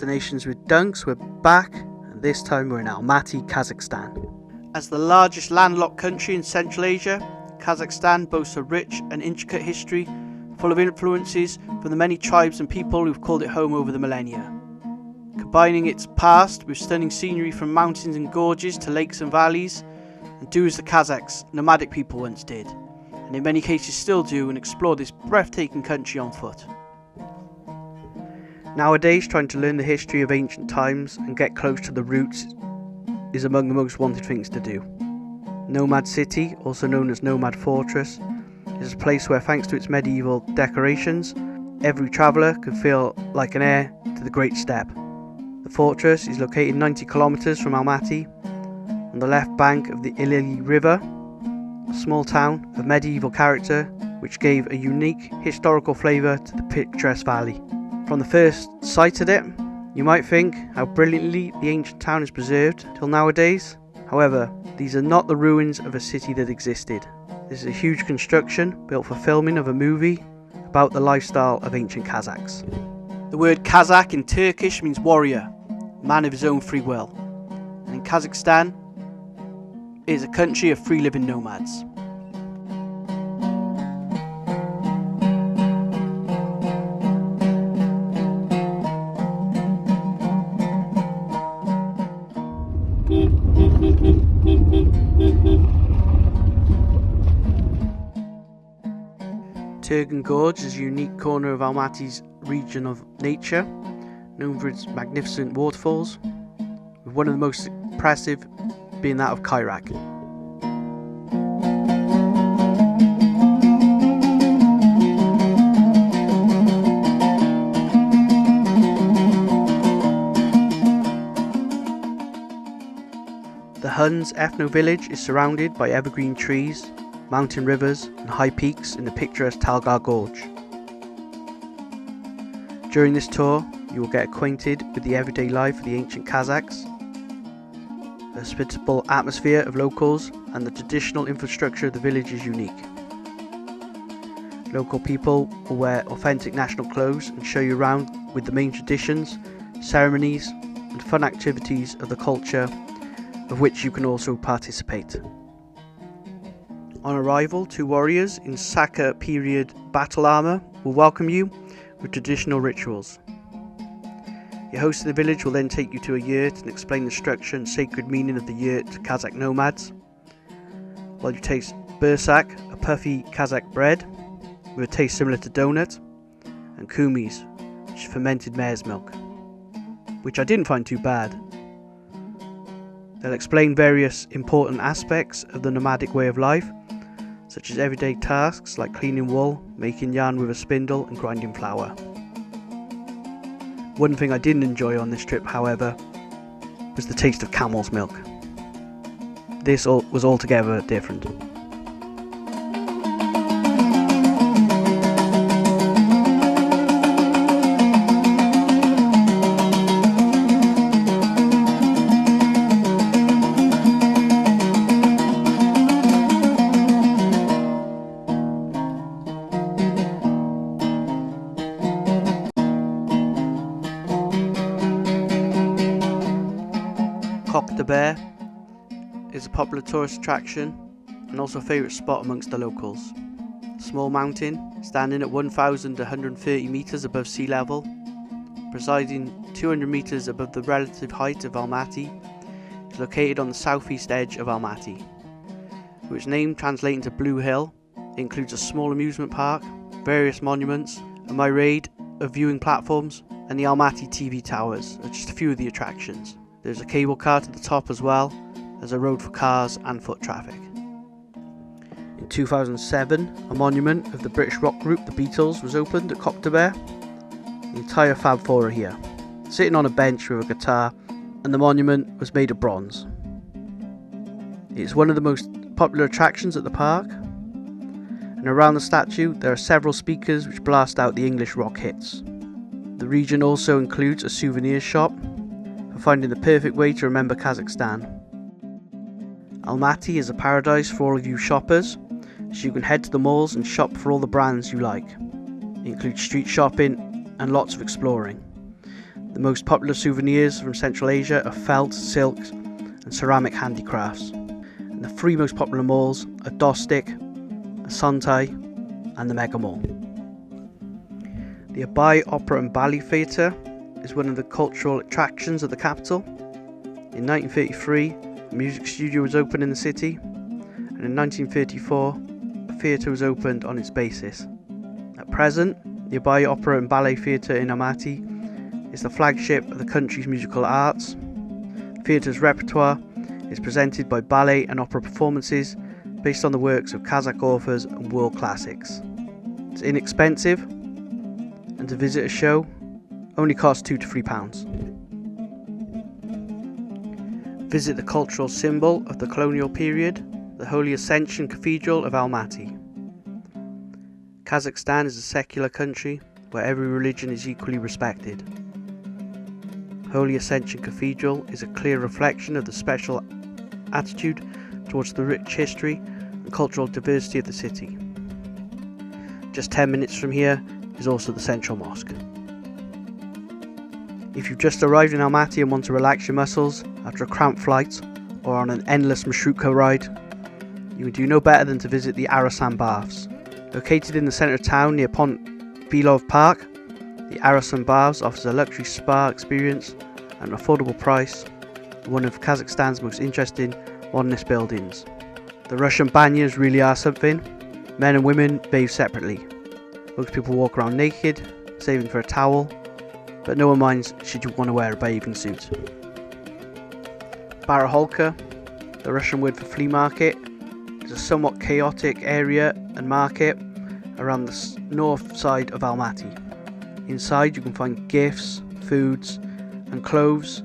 Destinations with Dunks, we're back, and this time we're in Almaty, Kazakhstan. As the largest landlocked country in Central Asia, Kazakhstan boasts a rich and intricate history full of influences from the many tribes and people who've called it home over the millennia. Combining its past with stunning scenery from mountains and gorges to lakes and valleys, and do as the Kazakhs, nomadic people, once did, and in many cases still do, and explore this breathtaking country on foot. Nowadays, trying to learn the history of ancient times and get close to the roots is among the most wanted things to do. Nomad City, also known as Nomad Fortress, is a place where, thanks to its medieval decorations, every traveller can feel like an heir to the Great Steppe. The fortress is located 90 kilometres from Almaty, on the left bank of the Hilly river, a small town of medieval character which gave a unique historical flavour to the picturesque valley. From the first sight of it, you might think how brilliantly the ancient town is preserved till nowadays. However, these are not the ruins of a city that existed. This is a huge construction built for filming of a movie about the lifestyle of ancient Kazakhs. The word Kazakh in Turkish means warrior, man of his own free will. And in Kazakhstan, it is a country of free living nomads. Turgan Gorge is a unique corner of Almaty's region of nature, known for its magnificent waterfalls, with one of the most impressive being that of Kairak. The Huns ethno-village is surrounded by evergreen trees, mountain rivers and high peaks in the picturesque Talgar Gorge. During this tour, you will get acquainted with the everyday life of the ancient Kazakhs, the hospitable atmosphere of locals, and the traditional infrastructure of the village is unique. Local people will wear authentic national clothes and show you around with the main traditions, ceremonies and fun activities of the culture, of which you can also participate. On arrival, two warriors in Saka period battle armour will welcome you with traditional rituals. Your host in the village will then take you to a yurt and explain the structure and sacred meaning of the yurt to Kazakh nomads, while you taste bursak, a puffy Kazakh bread with a taste similar to donut, and kumis, which is fermented mare's milk, which I didn't find too bad. They'll explain various important aspects of the nomadic way of life, such as everyday tasks like cleaning wool, making yarn with a spindle and grinding flour. One thing I didn't enjoy on this trip, however, was the taste of camel's milk. This was altogether different. The Bear is a popular tourist attraction and also a favourite spot amongst the locals. A small mountain standing at 1,130 metres above sea level, presiding 200 metres above the relative height of Almaty, is located on the southeast edge of Almaty. With its name translating to Blue Hill, it includes a small amusement park, various monuments, a myriad of viewing platforms, and the Almaty TV towers are just a few of the attractions. There's a cable car to the top as well as a road for cars and foot traffic. In 2007, a monument of the British rock group The Beatles was opened at Bear. The entire Fab Four are here, sitting on a bench with a guitar, and the monument was made of bronze. It's one of the most popular attractions at the park, and around the statue there are several speakers which blast out the English rock hits. The region also includes a souvenir shop for finding the perfect way to remember Kazakhstan. Almaty is a paradise for all of you shoppers, so you can head to the malls and shop for all the brands you like. It includes street shopping and lots of exploring. The most popular souvenirs from Central Asia are felt, silks and ceramic handicrafts. And the three most popular malls are Dostik, Altai and the Mega Mall. The Altai Opera and Ballet Theatre is one of the cultural attractions of the capital. In 1933, a music studio was opened in the city, and in 1934, a theatre was opened on its basis. At present, the Altai Opera and Ballet Theatre in Almaty is the flagship of the country's musical arts. The theatre's repertoire is presented by ballet and opera performances based on the works of Kazakh authors and world classics. It's inexpensive, and to visit a show only costs £2 to £3. Visit the cultural symbol of the colonial period, the Holy Ascension Cathedral of Almaty. Kazakhstan is a secular country where every religion is equally respected. Holy Ascension Cathedral is a clear reflection of the special attitude towards the rich history and cultural diversity of the city. Just 10 minutes from here is also the Central Mosque. If you've just arrived in Almaty and want to relax your muscles after a cramped flight or on an endless marshrutka ride, you can do no better than to visit the Arasan Baths. Located in the centre of town near Pont Bilov Park, the Arasan Baths offers a luxury spa experience at an affordable price in one of Kazakhstan's most interesting modernist buildings. The Russian banyas really are something. Men and women bathe separately. Most people walk around naked, saving for a towel, but no one minds should you want to wear a bathing suit. Baraholka, the Russian word for flea market, is a somewhat chaotic area and market around the north side of Almaty. Inside you can find gifts, foods and clothes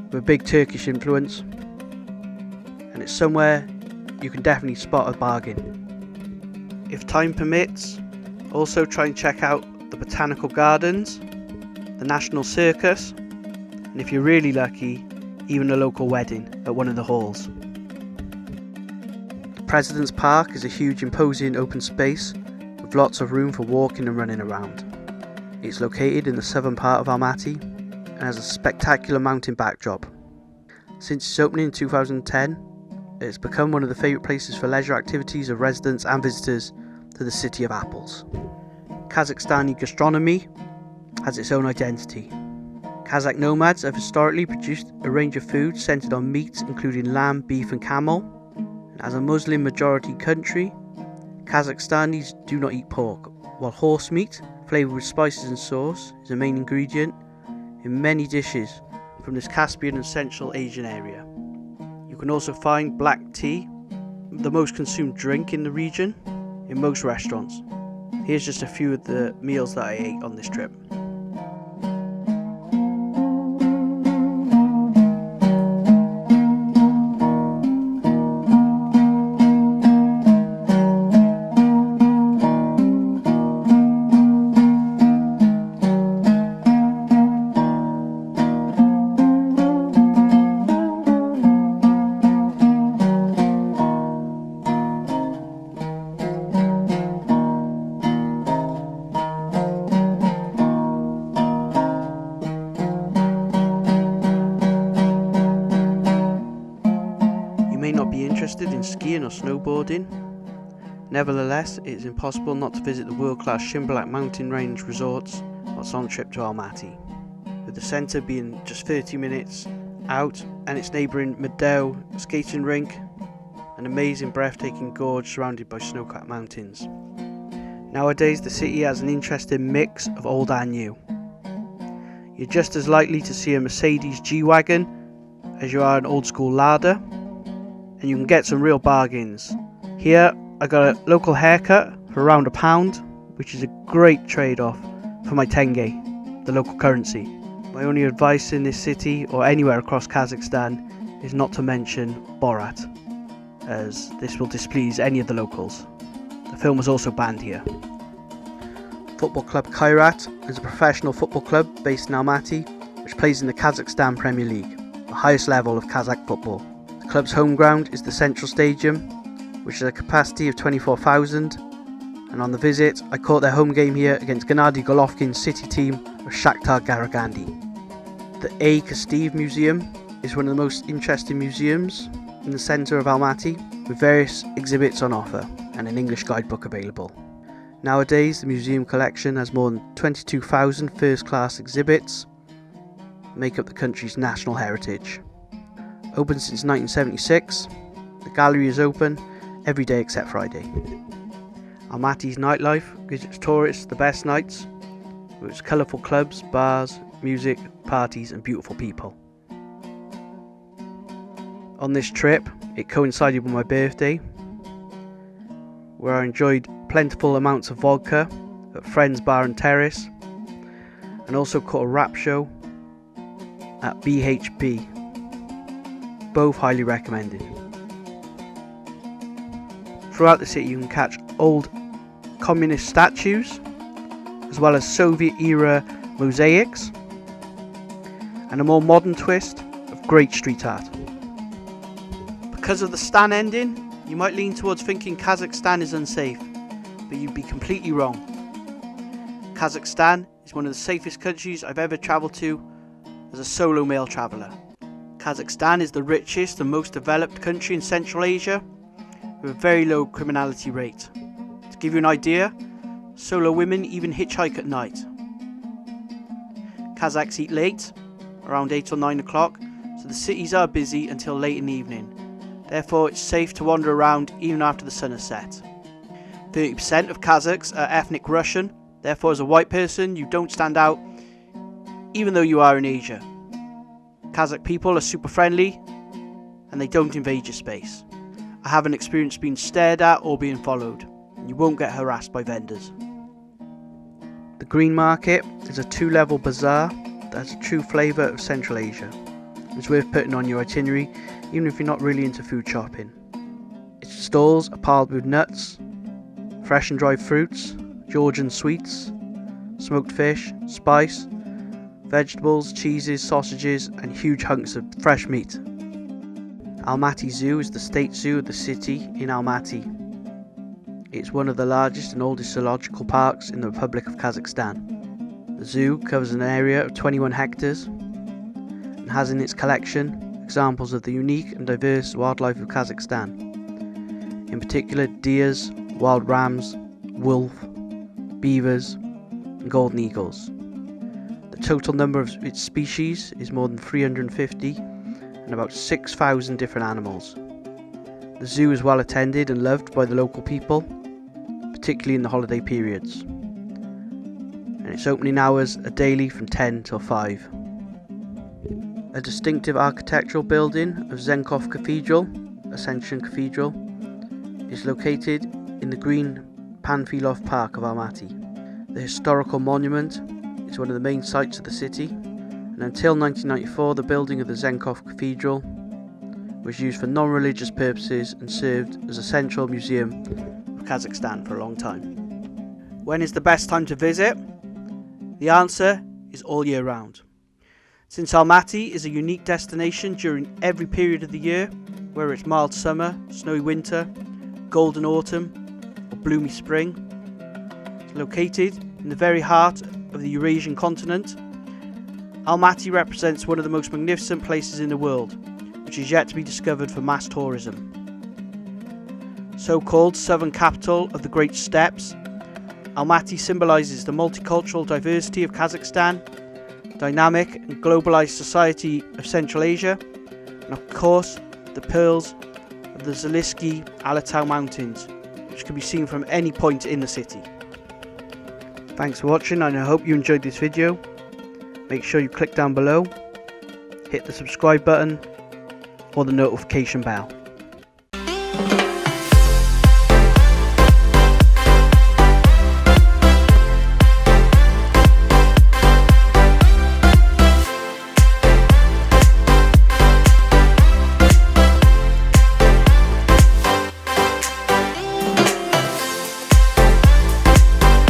with a big Turkish influence, and it's somewhere you can definitely spot a bargain. If time permits, also try and check out the botanical gardens, the National Circus, and if you're really lucky, even a local wedding at one of the halls. The President's Park is a huge imposing open space with lots of room for walking and running around. It's located in the southern part of Almaty and has a spectacular mountain backdrop. Since its opening in 2010, it's become one of the favourite places for leisure activities of residents and visitors to the City of Apples. Kazakhstani gastronomy has its own identity. Kazakh nomads have historically produced a range of foods centred on meats including lamb, beef and camel. And as a Muslim majority country, Kazakhstanis do not eat pork, while horse meat, flavoured with spices and sauce, is a main ingredient in many dishes from this Caspian and Central Asian area. You can also find black tea, the most consumed drink in the region, in most restaurants. Here's just a few of the meals that I ate on this trip. In skiing or snowboarding. Nevertheless, it is impossible not to visit the world-class Shimbalak mountain range resorts whilst on trip to Almaty, with the centre being just 30 minutes out and its neighbouring Meadow skating rink, an amazing breathtaking gorge surrounded by snow-capped mountains. Nowadays the city has an interesting mix of old and new. You're just as likely to see a Mercedes G-Wagon as you are an old school Lada, and you can get some real bargains. Here I got a local haircut for around £1, which is a great trade-off for my tenge, the local currency. My only advice in this city or anywhere across Kazakhstan is not to mention Borat, as this will displease any of the locals. The film was also banned here. Football Club Kairat is a professional football club based in Almaty, which plays in the Kazakhstan Premier League, the highest level of Kazakh football. The club's home ground is the Central Stadium, which has a capacity of 24,000, and on the visit I caught their home game here against Gennady Golovkin's City team of Shakhtar Garagandi. The A. Kastiv Museum is one of the most interesting museums in the centre of Almaty, with various exhibits on offer and an English guidebook available. Nowadays, the museum collection has more than 22,000 first-class exhibits, make up the country's national heritage. Open since 1976, the gallery is open every day except Friday. Almaty's nightlife gives its tourists the best nights, with its colourful clubs, bars, music, parties and beautiful people. On this trip, it coincided with my birthday, where I enjoyed plentiful amounts of vodka at Friends Bar and Terrace, and also caught a rap show at BHB. Both highly recommended. Throughout the city you can catch old communist statues, as well as Soviet-era mosaics, and a more modern twist of great street art. Because of the Stan ending, you might lean towards thinking Kazakhstan is unsafe, but you'd be completely wrong. Kazakhstan is one of the safest countries I've ever travelled to as a solo male traveller. Kazakhstan is the richest and most developed country in Central Asia, with a very low criminality rate. To give you an idea, solo women even hitchhike at night. Kazakhs eat late, around 8 or 9 o'clock, so the cities are busy until late in the evening. Therefore, it's safe to wander around even after the sun has set. 30% of Kazakhs are ethnic Russian, therefore as a white person you don't stand out even though you are in Asia. Kazakh people are super friendly and they don't invade your space. I haven't experienced being stared at or being followed. You won't get harassed by vendors. The Green Market is a 2-level bazaar that has a true flavour of Central Asia. It's worth putting on your itinerary even if you're not really into food shopping. Its stalls are piled with nuts, fresh and dried fruits, Georgian sweets, smoked fish, spice, vegetables, cheeses, sausages and huge hunks of fresh meat. Almaty Zoo is the state zoo of the city in Almaty. It's one of the largest and oldest zoological parks in the Republic of Kazakhstan. The zoo covers an area of 21 hectares and has in its collection examples of the unique and diverse wildlife of Kazakhstan. In particular, deers, wild rams, wolf, beavers and golden eagles. The total number of its species is more than 350 and about 6,000 different animals. The zoo is well attended and loved by the local people, particularly in the holiday periods. And its opening hours are daily from 10 till 5. A distinctive architectural building of Zenkov Cathedral, Ascension Cathedral, is located in the green Panfilov Park of Almaty. The historical monument is one of the main sites of the city, and until 1994 the building of the Zenkov Cathedral was used for non-religious purposes and served as a central museum of Kazakhstan for a long time. When is the best time to visit? The answer is all year round. Since Almaty is a unique destination during every period of the year, whether it's mild summer, snowy winter, golden autumn or bloomy spring, it's located in the very heart of the Eurasian continent. Almaty represents one of the most magnificent places in the world, which is yet to be discovered for mass tourism. So-called southern capital of the Great Steppes, Almaty symbolises the multicultural diversity of Kazakhstan, dynamic and globalised society of Central Asia, and of course the pearls of the Trans-Ili Ala-Tau Mountains, which can be seen from any point in the city. Thanks for watching and I hope you enjoyed this video. Make sure you click down below, hit the subscribe button or the notification bell.